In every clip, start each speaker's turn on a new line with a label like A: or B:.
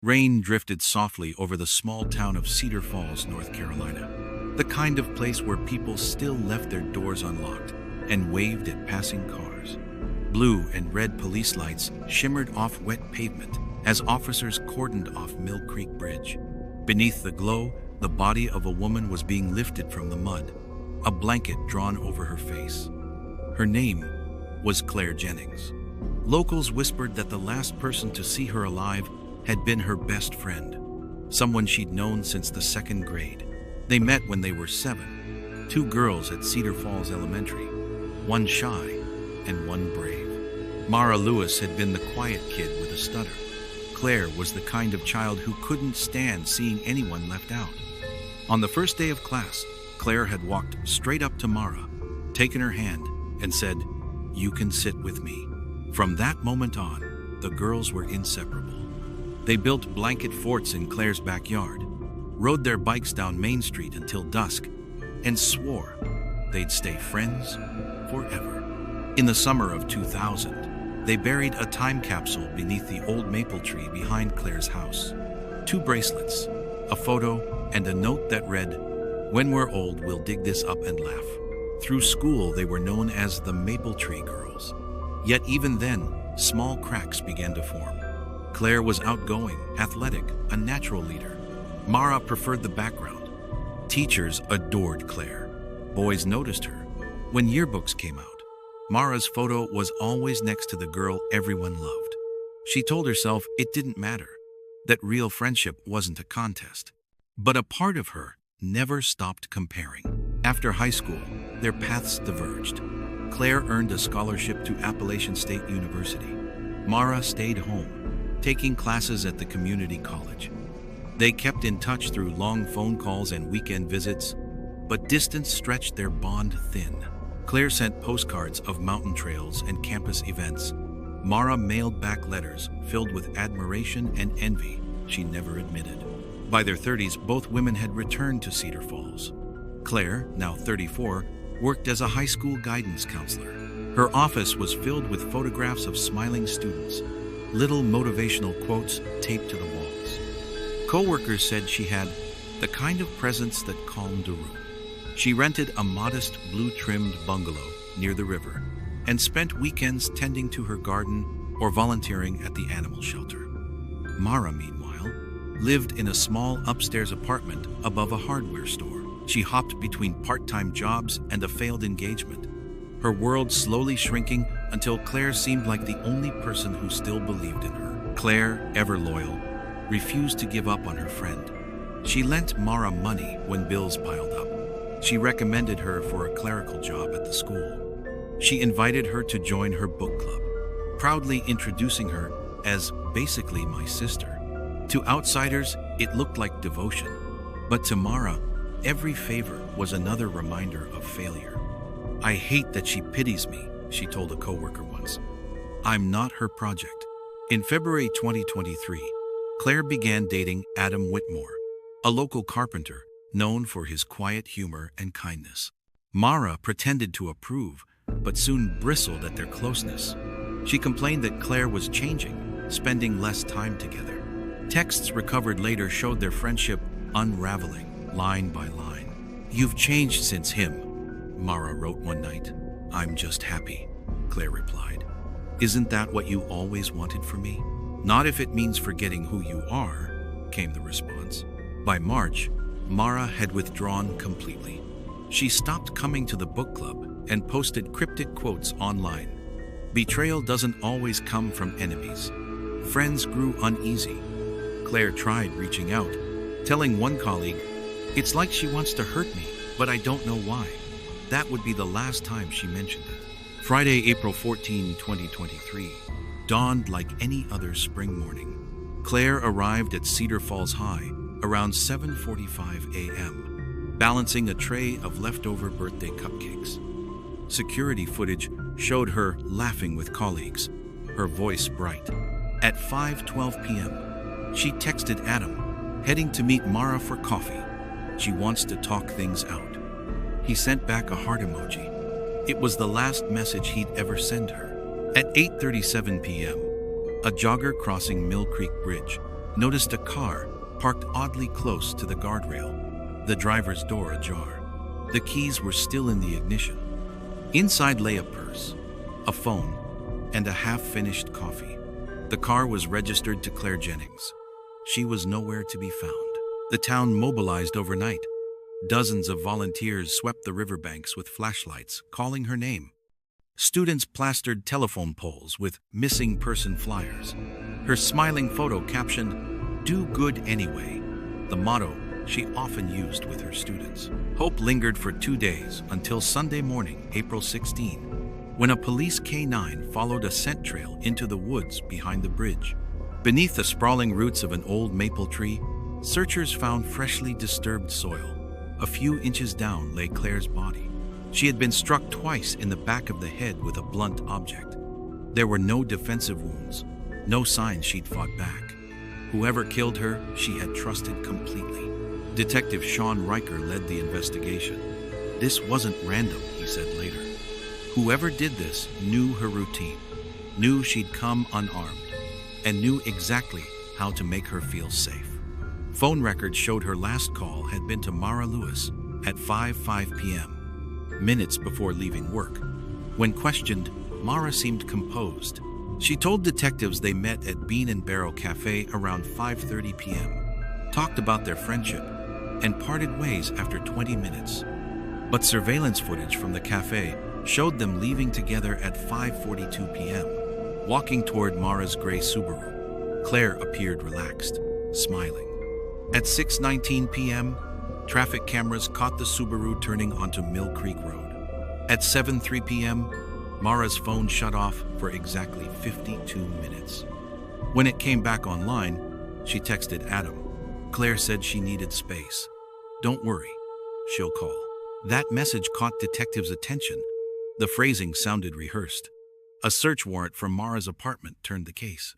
A: Rain drifted softly over the small town of Cedar Falls, North Carolina, the kind of place where people still left their doors unlocked and waved at passing cars. Blue and red police lights shimmered off wet pavement as officers cordoned off Mill Creek Bridge. Beneath the glow, the body of a woman was being lifted from the mud, a blanket drawn over her face. Her name was Claire Jennings. Locals whispered that the last person to see her alive had been her best friend, someone she'd known since the second grade. They met when they were 7, 2 girls at Cedar Falls Elementary, one shy and one brave. Mara Lewis had been the quiet kid with a stutter. Claire was the kind of child who couldn't stand seeing anyone left out. On the first day of class, Claire had walked straight up to Mara, taken her hand, and said, "You can sit with me." From that moment on, the girls were inseparable. They built blanket forts in Claire's backyard, rode their bikes down Main Street until dusk, and swore they'd stay friends forever. In the summer of 2000, they buried a time capsule beneath the old maple tree behind Claire's house. 2 bracelets, a photo, and a note that read, "When we're old, we'll dig this up and laugh." Through school, they were known as the Maple Tree Girls. Yet even then, small cracks began to form. Claire was outgoing, athletic, a natural leader. Mara preferred the background. Teachers adored Claire. Boys noticed her. When yearbooks came out, Mara's photo was always next to the girl everyone loved. She told herself it didn't matter, that real friendship wasn't a contest. But a part of her never stopped comparing. After high school, their paths diverged. Claire earned a scholarship to Appalachian State University. Mara stayed home, taking classes at the community college. They kept in touch through long phone calls and weekend visits, but distance stretched their bond thin. Claire sent postcards of mountain trails and campus events. Mara mailed back letters filled with admiration and envy she never admitted. By their 30s, both women had returned to Cedar Falls. Claire, now 34, worked as a high school guidance counselor. Her office was filled with photographs of smiling students, little motivational quotes taped to the walls. Co-workers said she had the kind of presence that calmed a room. She rented a modest blue-trimmed bungalow near the river and spent weekends tending to her garden or volunteering at the animal shelter. Mara, meanwhile, lived in a small upstairs apartment above a hardware store. She hopped between part-time jobs and a failed engagement, her world slowly shrinking until Claire seemed like the only person who still believed in her. Claire, ever loyal, refused to give up on her friend. She lent Mara money when bills piled up. She recommended her for a clerical job at the school. She invited her to join her book club, proudly introducing her as basically my sister. To outsiders, it looked like devotion, but to Mara, every favor was another reminder of failure. "I hate that she pities me," she told a coworker once. "I'm not her project." In February 2023, Claire began dating Adam Whitmore, a local carpenter known for his quiet humor and kindness. Mara pretended to approve, but soon bristled at their closeness. She complained that Claire was changing, spending less time together. Texts recovered later showed their friendship unraveling, line by line. "You've changed since him," Mara wrote one night. "I'm just happy," Claire replied. "Isn't that what you always wanted for me?" "Not if it means forgetting who you are," came the response. By March, Mara had withdrawn completely. She stopped coming to the book club and posted cryptic quotes online. Betrayal doesn't always come from enemies. Friends grew uneasy. Claire tried reaching out, telling one colleague, "It's like she wants to hurt me, but I don't know why." That would be the last time she mentioned it. Friday, April 14, 2023, dawned like any other spring morning. Claire arrived at Cedar Falls High around 7:45 a.m., balancing a tray of leftover birthday cupcakes. Security footage showed her laughing with colleagues, her voice bright. At 5:12 p.m., she texted Adam, heading to meet Mara for coffee. She wants to talk things out. He sent back a heart emoji. It was the last message he'd ever send her. At 8:37 p.m., a jogger crossing Mill Creek Bridge noticed a car parked oddly close to the guardrail, the driver's door ajar. The keys were still in the ignition. Inside lay a purse, a phone, and a half-finished coffee. The car was registered to Claire Jennings. She was nowhere to be found. The town mobilized overnight. Dozens of volunteers swept the riverbanks with flashlights, calling her name. Students plastered telephone poles with missing person flyers. Her smiling photo captioned, "Do good anyway," the motto she often used with her students. Hope lingered for 2 days until Sunday morning, April 16, when a police K9 followed a scent trail into the woods behind the bridge. Beneath the sprawling roots of an old maple tree, searchers found freshly disturbed soil. A few inches down lay Claire's body. She had been struck twice in the back of the head with a blunt object. There were no defensive wounds, no signs she'd fought back. Whoever killed her, she had trusted completely. Detective Sean Riker led the investigation. "This wasn't random," he said later. "Whoever did this knew her routine, knew she'd come unarmed, and knew exactly how to make her feel safe." Phone records showed her last call had been to Mara Lewis at 5 p.m., minutes before leaving work. When questioned, Mara seemed composed. She told detectives they met at Bean and Barrel Cafe around 5:30 p.m., talked about their friendship, and parted ways after 20 minutes. But surveillance footage from the cafe showed them leaving together at 5:42 p.m., walking toward Mara's gray Subaru. Claire appeared relaxed, smiling. At 6:19 p.m., traffic cameras caught the Subaru turning onto Mill Creek Road. At 7:03 p.m., Mara's phone shut off for exactly 52 minutes. When it came back online, she texted Adam. Claire said she needed space. "Don't worry, she'll call." That message caught detectives' attention. The phrasing sounded rehearsed. A search warrant for Mara's apartment turned the case.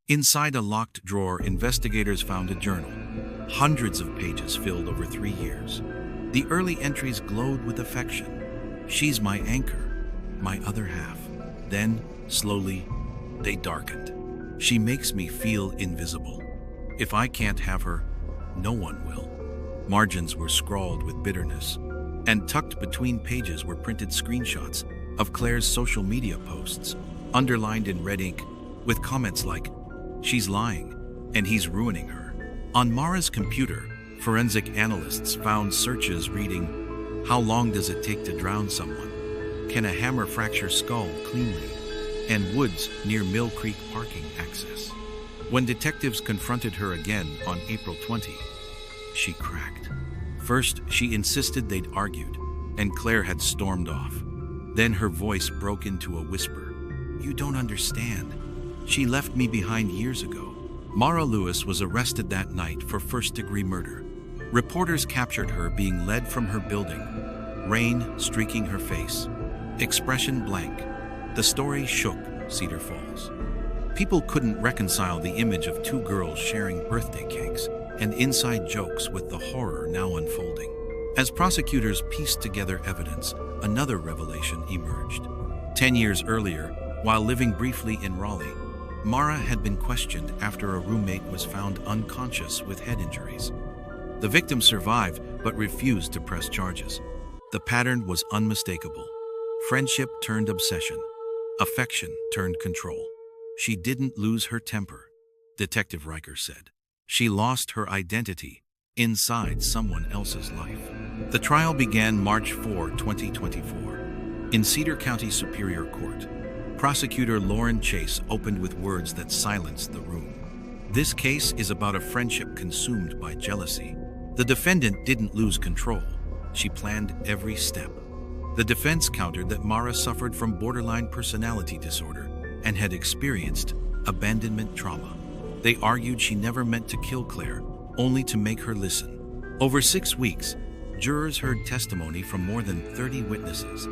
A: Inside a locked drawer, investigators found a journal. Hundreds of pages filled over 3 years. The early entries glowed with affection. "She's my anchor, my other half." Then, slowly, they darkened. "She makes me feel invisible. If I can't have her, no one will." Margins were scrawled with bitterness, and tucked between pages were printed screenshots of Claire's social media posts, underlined in red ink, with comments like, "She's lying, and he's ruining her." On Mara's computer, forensic analysts found searches reading, "How long does it take to drown someone? Can a hammer fracture skull cleanly?" and "Woods near Mill Creek parking access." When detectives confronted her again on April 20, she cracked. First, she insisted they'd argued, and Claire had stormed off. Then her voice broke into a whisper. "You don't understand. She left me behind years ago." Mara Lewis was arrested that night for first-degree murder. Reporters captured her being led from her building, rain streaking her face, expression blank. The story shook Cedar Falls. People couldn't reconcile the image of 2 girls sharing birthday cakes and inside jokes with the horror now unfolding. As prosecutors pieced together evidence, another revelation emerged. 10 years earlier, while living briefly in Raleigh, Mara had been questioned after a roommate was found unconscious with head injuries. The victim survived but refused to press charges. The pattern was unmistakable. Friendship turned obsession. Affection turned control. She didn't lose her temper, Detective Riker said. She lost her identity inside someone else's life. The trial began March 4, 2024, in Cedar County Superior Court. Prosecutor Lauren Chase opened with words that silenced the room. "This case is about a friendship consumed by jealousy. The defendant didn't lose control. She planned every step." The defense countered that Mara suffered from borderline personality disorder and had experienced abandonment trauma. They argued she never meant to kill Claire, only to make her listen. Over 6 weeks, jurors heard testimony from more than 30 witnesses.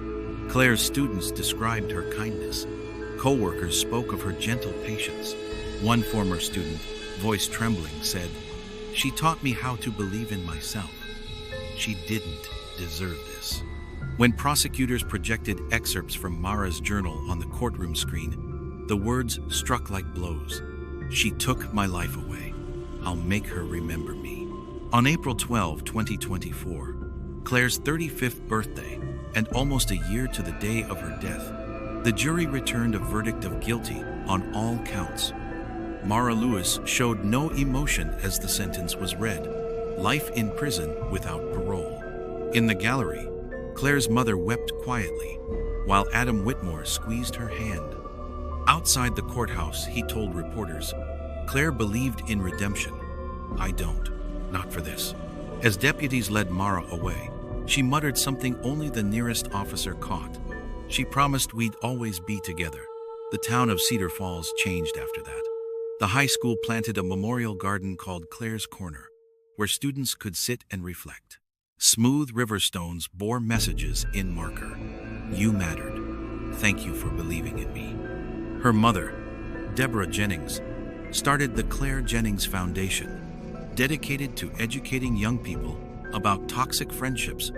A: Claire's students described her kindness. Co-workers spoke of her gentle patience. One former student, voice trembling, said, "She taught me how to believe in myself. She didn't deserve this." When prosecutors projected excerpts from Mara's journal on the courtroom screen, the words struck like blows. "She took my life away. I'll make her remember me. On April 12, 2024, Claire's 35th birthday, and almost a year to the day of her death, the jury returned a verdict of guilty on all counts. Mara Lewis showed no emotion as the sentence was read: life in prison without parole. In the gallery, Claire's mother wept quietly, while Adam Whitmore squeezed her hand. Outside the courthouse, he told reporters, "Claire believed in redemption. I don't. Not for this." As deputies led Mara away, she muttered something only the nearest officer caught. She promised we'd always be together. The town of Cedar Falls changed after that. The high school planted a memorial garden called Claire's Corner, where students could sit and reflect. Smooth river stones bore messages in marker. "You mattered. Thank you for believing in me." Her mother, Deborah Jennings, started the Claire Jennings Foundation, dedicated to educating young people about toxic friendships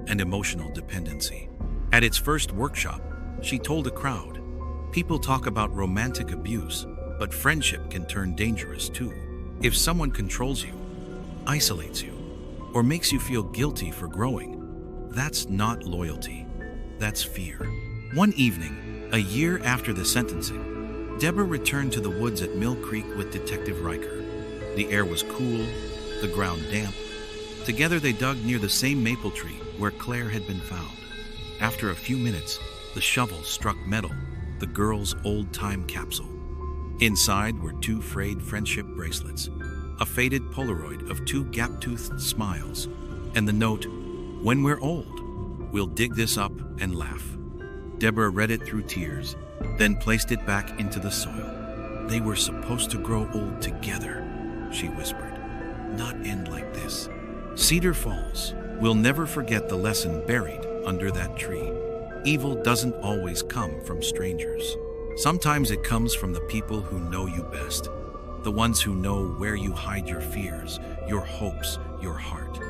A: and emotional dependency. At its first workshop, she told a crowd, "People talk about romantic abuse, but friendship can turn dangerous too. If someone controls you, isolates you, or makes you feel guilty for growing, that's not loyalty, that's fear." One evening, a year after the sentencing, Deborah returned to the woods at Mill Creek with Detective Riker. The air was cool, the ground damp. Together they dug near the same maple tree where Claire had been found. After a few minutes, the shovel struck metal, the girl's old-time capsule. Inside were 2 frayed friendship bracelets, a faded Polaroid of 2 gap-toothed smiles, and the note, "When we're old, we'll dig this up and laugh." Deborah read it through tears, then placed it back into the soil. "They were supposed to grow old together," she whispered. "Not end like this." Cedar Falls will never forget the lesson buried under that tree. Evil doesn't always come from strangers. Sometimes it comes from the people who know you best, the ones who know where you hide your fears, your hopes, your heart.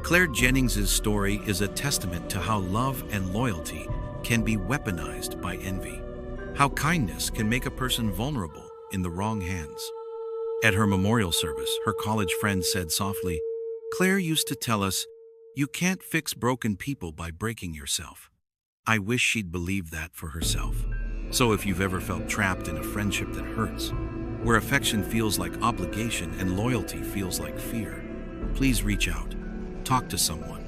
A: Claire Jennings' story is a testament to how love and loyalty can be weaponized by envy, how kindness can make a person vulnerable in the wrong hands. At her memorial service, her college friend said softly, "Claire used to tell us, 'You can't fix broken people by breaking yourself.' I wish she'd believed that for herself." So if you've ever felt trapped in a friendship that hurts, where affection feels like obligation and loyalty feels like fear, please reach out. Talk to someone.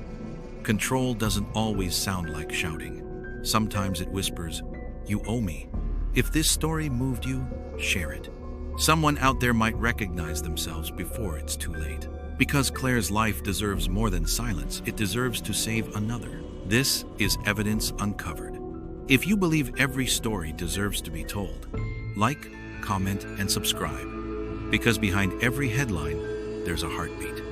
A: Control doesn't always sound like shouting. Sometimes it whispers, "You owe me." If this story moved you, share it. Someone out there might recognize themselves before it's too late. Because Claire's life deserves more than silence, it deserves to save another. This is Evidence Uncovered. If you believe every story deserves to be told, like, comment, and subscribe. Because behind every headline, there's a heartbeat.